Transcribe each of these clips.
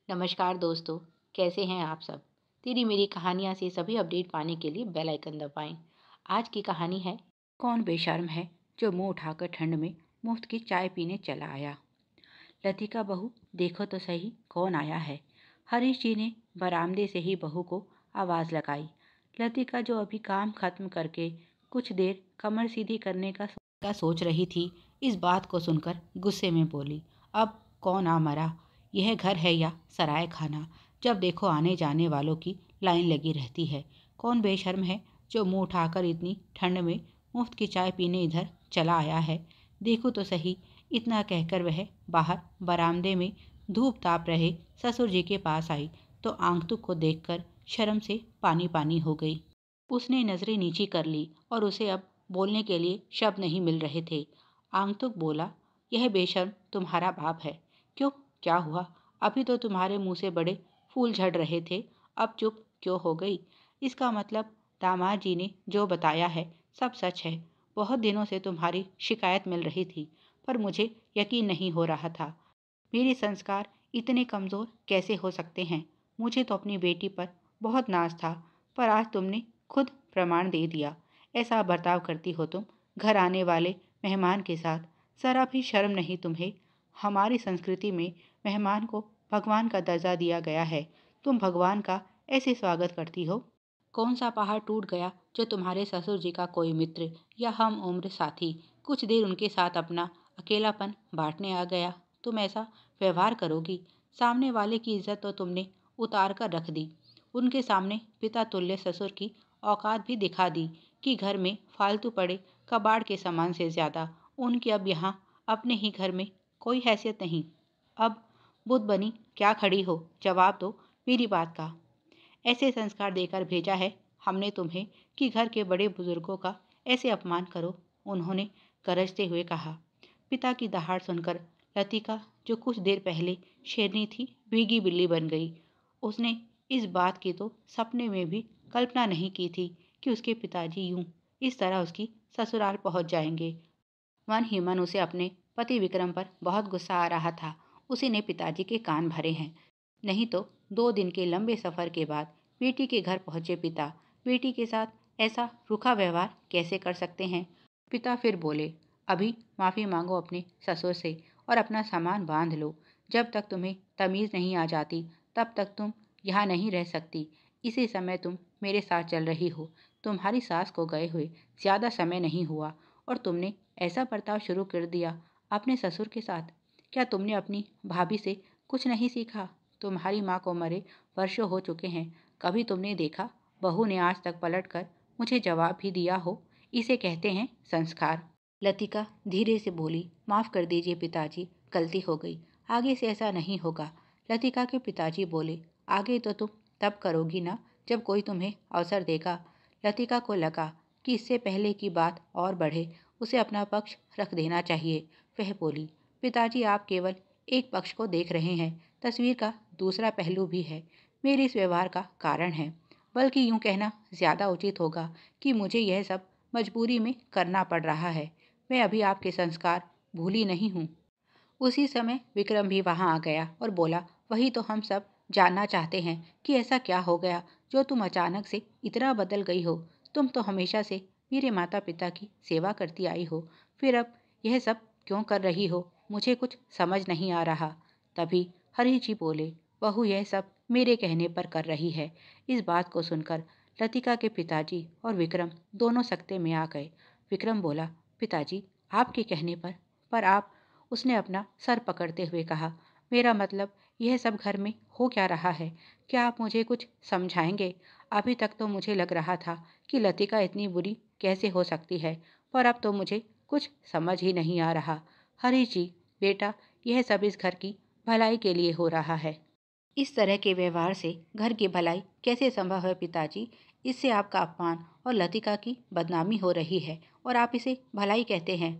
नमस्कार दोस्तों, कैसे हैं आप सब? तेरी मेरी कहानियाँ से सभी अपडेट पाने के लिए बेल आइकन दबाएं। आज की कहानी है, कौन बेशर्म है जो मुंह उठाकर ठंड में मुफ्त की चाय पीने चला आया। लतिका बहू, देखो तो सही कौन आया है। हरीश जी ने बरामदे से ही बहू को आवाज़ लगाई। लतिका जो अभी काम खत्म करके कुछ देर कमर सीधी करने का सोच रही थी, इस बात को सुनकर गुस्से में बोली, अब कौन आ मरा? यह घर है या सराय खाना? जब देखो आने जाने वालों की लाइन लगी रहती है। कौन बेशर्म है जो मुंह उठाकर इतनी ठंड में मुफ्त की चाय पीने इधर चला आया है? देखो तो सही। इतना कहकर वह बाहर बरामदे में धूप ताप रहे ससुर जी के पास आई तो आंगतुक को देखकर शर्म से पानी पानी हो गई। उसने नजरें नीची कर ली और उसे अब बोलने के लिए शब्द नहीं मिल रहे थे। आंगतुक बोला, यह बेशर्म तुम्हारा बाप है। क्यों, क्या हुआ? अभी तो तुम्हारे मुंह से बड़े फूल झड़ रहे थे, अब चुप क्यों हो गई? इसका मतलब दामाद जी ने जो बताया है सब सच है। बहुत दिनों से तुम्हारी शिकायत मिल रही थी, पर मुझे यकीन नहीं हो रहा था। मेरे संस्कार इतने कमज़ोर कैसे हो सकते हैं? मुझे तो अपनी बेटी पर बहुत नाज था, पर आज तुमने खुद प्रमाण दे दिया। ऐसा बर्ताव करती हो तुम घर आने वाले मेहमान के साथ। ज़रा भी शर्म नहीं तुम्हें? हमारी संस्कृति में मेहमान को भगवान का दर्जा दिया गया है। तुम भगवान का ऐसे स्वागत करती हो? कौन सा पहाड़ टूट गया जो तुम्हारे ससुर जी का कोई मित्र या हम उम्र साथी कुछ देर उनके साथ अपना अकेलापन बांटने आ गया? तुम ऐसा व्यवहार करोगी? सामने वाले की इज्जत तो तुमने उतार कर रख दी। उनके सामने पिता तुल्य ससुर की औकात भी दिखा दी कि घर में फालतू पड़े कबाड़ के सामान से ज्यादा उनकी अब यहाँ अपने ही घर में कोई हैसियत नहीं। अब बुद्ध बनी क्या खड़ी हो? जवाब दो मेरी बात का। ऐसे संस्कार देकर भेजा है हमने तुम्हें कि घर के बड़े बुजुर्गों का ऐसे अपमान करो? उन्होंने गरजते हुए कहा। पिता की दहाड़ सुनकर लतिका, जो कुछ देर पहले शेरनी थी, भीगी बिल्ली बन गई। उसने इस बात की तो सपने में भी कल्पना नहीं की थी कि उसके पिताजी यूं इस तरह उसकी ससुराल पहुंच जाएंगे। मन ही मन उसे अपने पति विक्रम पर बहुत गुस्सा आ रहा था। उसी ने पिताजी के कान भरे हैं। नहीं तो 2 दिन के लंबे सफर के बाद बेटी के घर पहुंचे पिता बेटी के साथ ऐसा रूखा व्यवहार कैसे कर सकते हैं? पिता फिर बोले, अभी माफी मांगो अपने ससुर से और अपना सामान बांध लो। जब तक तुम्हें तमीज नहीं आ जाती तब तक तुम यहाँ नहीं रह सकती। इसी समय तुम मेरे साथ चल रही हो। तुम्हारी सास को गए हुए ज्यादा समय नहीं हुआ और तुमने ऐसा बर्ताव शुरू कर दिया अपने ससुर के साथ। क्या तुमने अपनी भाभी से कुछ नहीं सीखा? तुम्हारी माँ को मरे वर्षों हो चुके हैं। कभी तुमने देखा बहू ने आज तक पलट कर मुझे जवाब भी दिया हो? इसे कहते हैं संस्कार। लतिका धीरे से बोली, माफ कर दीजिए पिताजी, गलती हो गई। आगे से ऐसा नहीं होगा। लतिका के पिताजी बोले, आगे तो तुम तब करोगी ना जब कोई तुम्हें अवसर देगा। लतिका को लगा कि इससे पहले की बात और बढ़े उसे अपना पक्ष रख देना चाहिए। वह बोली, पिताजी आप केवल एक पक्ष को देख रहे हैं, तस्वीर का दूसरा पहलू भी है। मेरे इस व्यवहार का कारण है। बल्कि यूं कहना ज्यादा उचित होगा कि मुझे यह सब मजबूरी में करना पड़ रहा है। मैं अभी आपके संस्कार भूली नहीं हूँ। उसी समय विक्रम भी वहां आ गया और बोला, वही तो हम सब जानना चाहते हैं कि ऐसा क्या हो गया जो तुम अचानक से इतना बदल गई हो। तुम तो हमेशा से मेरे माता पिता की सेवा करती आई हो, फिर अब यह सब क्यों कर रही हो? मुझे कुछ समझ नहीं आ रहा। तभी हरी जी बोले, बहू यह सब मेरे कहने पर कर रही है। इस बात को सुनकर लतिका के पिताजी और विक्रम दोनों सकते में आ गए। विक्रम बोला, पिताजी आपके कहने पर आप। उसने अपना सर पकड़ते हुए कहा, मेरा मतलब यह सब घर में हो क्या रहा है? क्या आप मुझे कुछ समझाएंगे? अभी तक तो मुझे लग रहा था कि लतिका इतनी बुरी कैसे हो सकती है, पर अब तो मुझे कुछ समझ ही नहीं आ रहा। हरी जी, बेटा, यह सब इस घर की भलाई के लिए हो रहा है। इस तरह के व्यवहार से घर की भलाई कैसे संभव है पिताजी? इससे आपका अपमान और लतिका की बदनामी हो रही है और आप इसे भलाई कहते हैं।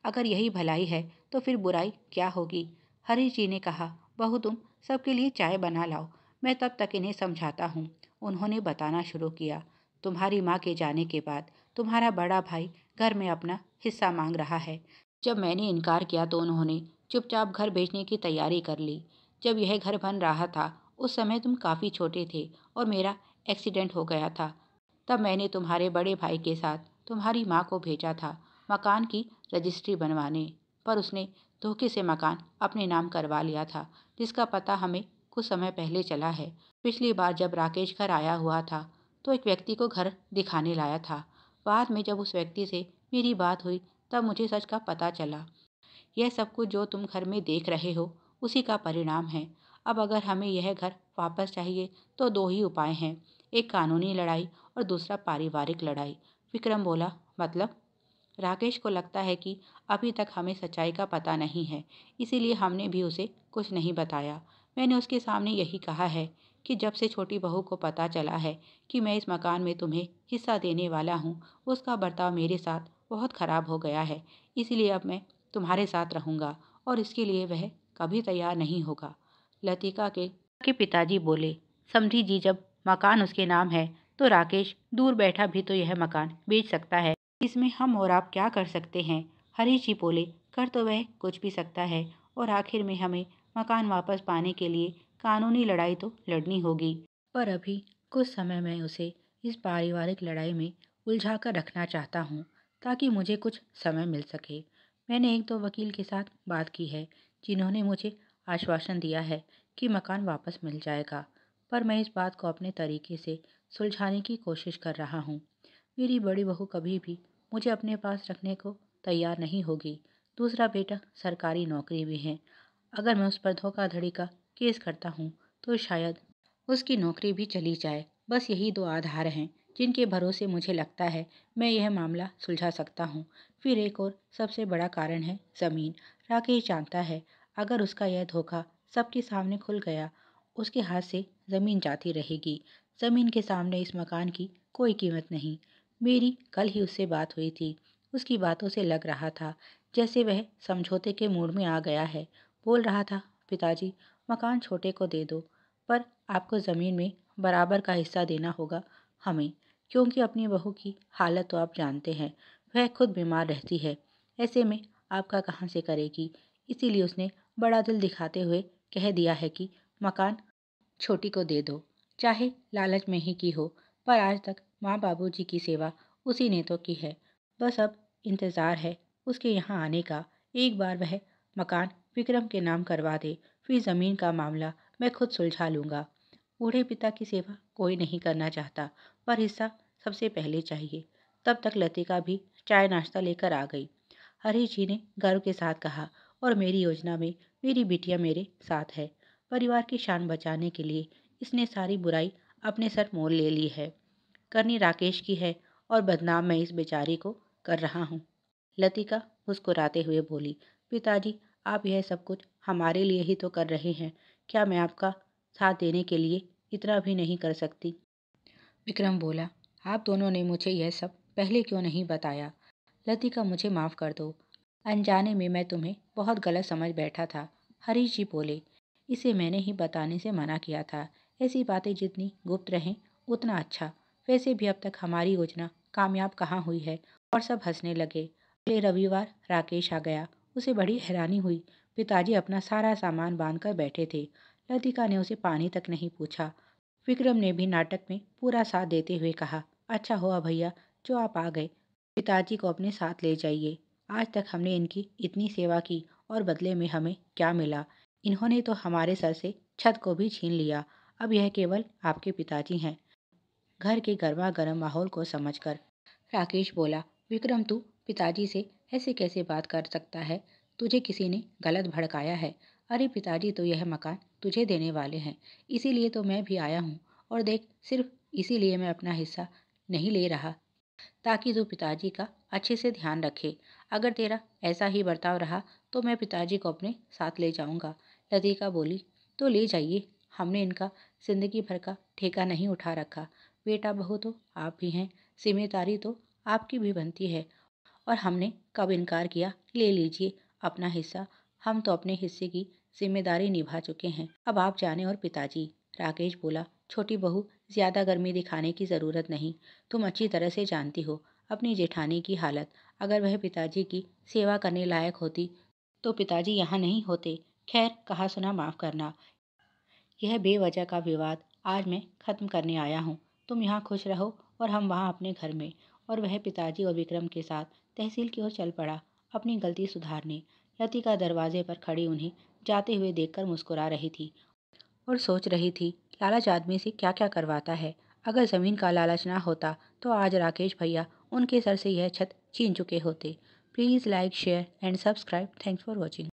अगर यही भलाई है तो फिर बुराई क्या होगी? हरीश जी ने कहा, बहू तुम सबके लिए चाय बना लाओ, मैं तब तक इन्हें समझाता हूँ। उन्होंने बताना शुरू किया, तुम्हारी माँ के जाने के बाद तुम्हारा बड़ा भाई घर में अपना हिस्सा मांग रहा है। जब मैंने इनकार किया तो उन्होंने चुपचाप घर बेचने की तैयारी कर ली। जब यह घर बन रहा था उस समय तुम काफ़ी छोटे थे और मेरा एक्सीडेंट हो गया था। तब मैंने तुम्हारे बड़े भाई के साथ तुम्हारी माँ को भेजा था मकान की रजिस्ट्री बनवाने, पर उसने धोखे से मकान अपने नाम करवा लिया था, जिसका पता हमें कुछ समय पहले चला है। पिछली बार जब राकेश घर आया हुआ था तो एक व्यक्ति को घर दिखाने लाया था। बाद में जब उस व्यक्ति से मेरी बात हुई तब मुझे सच का पता चला। यह सब कुछ जो तुम घर में देख रहे हो उसी का परिणाम है। अब अगर हमें यह घर वापस चाहिए तो दो ही उपाय हैं, एक कानूनी लड़ाई और दूसरा पारिवारिक लड़ाई। विक्रम बोला, मतलब? राकेश को लगता है कि अभी तक हमें सच्चाई का पता नहीं है, इसीलिए हमने भी उसे कुछ नहीं बताया। मैंने उसके सामने यही कहा है कि जब से छोटी बहू को पता चला है कि मैं इस मकान में तुम्हें हिस्सा देने वाला हूँ, उसका बर्ताव मेरे साथ बहुत खराब हो गया है। इसीलिए अब मैं तुम्हारे साथ रहूँगा और इसके लिए वह कभी तैयार नहीं होगा। लतिका के पिताजी बोले, समझी जी, जब मकान उसके नाम है तो राकेश दूर बैठा भी तो यह मकान बेच सकता है। इसमें हम और आप क्या कर सकते हैं? हरीश जी बोले, कर तो वह कुछ भी सकता है और आखिर में हमें मकान वापस पाने के लिए कानूनी लड़ाई तो लड़नी होगी। पर अभी कुछ समय मैं उसे इस पारिवारिक लड़ाई में उलझा कर रखना चाहता हूँ ताकि मुझे कुछ समय मिल सके। मैंने एक दो वकील के साथ बात की है जिन्होंने मुझे आश्वासन दिया है कि मकान वापस मिल जाएगा, पर मैं इस बात को अपने तरीके से सुलझाने की कोशिश कर रहा हूँ। मेरी बड़ी बहू कभी भी मुझे अपने पास रखने को तैयार नहीं होगी। दूसरा बेटा सरकारी नौकरी में है। अगर मैं उस पर धोखाधड़ी का केस करता हूँ तो शायद उसकी नौकरी भी चली जाए। बस यही दो आधार हैं जिनके भरोसे मुझे लगता है मैं यह मामला सुलझा सकता हूँ। फिर एक और सबसे बड़ा कारण है ज़मीन। राकेश जानता है अगर उसका यह धोखा सबके सामने खुल गया, उसके हाथ से ज़मीन जाती रहेगी। ज़मीन के सामने इस मकान की कोई कीमत नहीं। मेरी कल ही उससे बात हुई थी। उसकी बातों से लग रहा था जैसे वह समझौते के मूड में आ गया है। बोल रहा था, पिताजी, मकान छोटे को दे दो, पर आपको ज़मीन में बराबर का हिस्सा देना होगा हमें, क्योंकि अपनी बहू की हालत तो आप जानते हैं, वह खुद बीमार रहती है। ऐसे में आपका कहाँ से करेगी? इसीलिए उसने बड़ा दिल दिखाते हुए कह दिया है कि मकान छोटी को दे दो, चाहे लालच में ही की हो, पर आज तक माँ बाबूजी की सेवा उसी ने तो की है। बस अब इंतज़ार है उसके यहाँ आने का। एक बार वह मकान विक्रम के नाम करवा दे, फिर ज़मीन का मामला मैं खुद सुलझा लूँगा। बूढ़े पिता की सेवा कोई नहीं करना चाहता, पर हिस्सा सबसे पहले चाहिए। तब तक लतिका भी चाय नाश्ता लेकर आ गई। हरीश जी ने गर्व के साथ कहा, और मेरी योजना में मेरी बिटिया मेरे साथ है। परिवार की शान बचाने के लिए इसने सारी बुराई अपने सर मोल ले ली है। करनी राकेश की है और बदनाम मैं इस बेचारी को कर रहा हूँ। लतिका मुस्कुराते हुए बोली, पिताजी, आप यह सब कुछ हमारे लिए ही तो कर रहे हैं। क्या मैं आपका साथ देने के लिए इतना भी नहीं कर सकती? विक्रम बोला, आप दोनों ने मुझे यह सब पहले क्यों नहीं बताया? लतिका, मुझे माफ़ कर दो। अनजाने में मैं तुम्हें बहुत गलत समझ बैठा था। हरीश जी बोले, इसे मैंने ही बताने से मना किया था। ऐसी बातें जितनी गुप्त रहें उतना अच्छा। वैसे भी अब तक हमारी योजना कामयाब कहाँ हुई है? और सब हंसने लगे। अगले रविवार राकेश आ गया। उसे बड़ी हैरानी हुई। पिताजी अपना सारा सामान बांध कर बैठे थे। लतिका ने उसे पानी तक नहीं पूछा। विक्रम ने भी नाटक में पूरा साथ देते हुए कहा, अच्छा हुआ भैया जो आप आ गए। पिताजी को अपने साथ ले जाइए। आज तक हमने इनकी इतनी सेवा की और बदले में हमें क्या मिला? इन्होंने तो हमारे सर से छत को भी छीन लिया। अब यह केवल आपके पिताजी हैं। घर के गर्मा गर्म माहौल को समझकर राकेश बोला, विक्रम, तू पिताजी से ऐसे कैसे बात कर सकता है? तुझे किसी ने गलत भड़काया है। अरे पिताजी तो यह मकान तुझे देने वाले हैं, इसीलिए तो मैं भी आया हूँ। और देख, सिर्फ इसीलिए मैं अपना हिस्सा नहीं ले रहा ताकि तू पिताजी का अच्छे से ध्यान रखे। अगर तेरा ऐसा ही बर्ताव रहा तो मैं पिताजी को अपने साथ ले जाऊंगा। लतिका बोली, तो ले जाइए, हमने इनका जिंदगी भर का ठेका नहीं उठा रखा। बेटा बहू तो आप भी हैं, जिम्मेदारी तो आपकी भी बनती है। और हमने कब इनकार किया? ले लीजिए अपना हिस्सा। हम तो अपने हिस्से की जिम्मेदारी निभा चुके हैं, अब आप जाने। और पिताजी, राकेश बोला, छोटी बहू, ज्यादा गर्मी दिखाने की जरूरत नहीं। तुम अच्छी तरह से जानती हो अपनी जेठानी की हालत। अगर वह पिताजी की सेवा करने लायक होती तो पिताजी यहाँ नहीं होते। खैर, कहा सुना माफ करना। यह बेवजह का विवाद आज मैं ख़त्म करने आया हूँ। तुम यहाँ खुश रहो और हम वहाँ अपने घर में। और वह पिताजी और विक्रम के साथ तहसील की ओर चल पड़ा, अपनी गलती सुधारने। लतिका दरवाजे पर खड़ी उन्हें जाते हुए देखकर मुस्कुरा रही थी और सोच रही थी, लालच आदमी से क्या क्या करवाता है। अगर ज़मीन का लालच ना होता तो आज राकेश भैया उनके सर से यह छत छीन चुके होते। Please like, share and subscribe. Thanks for watching.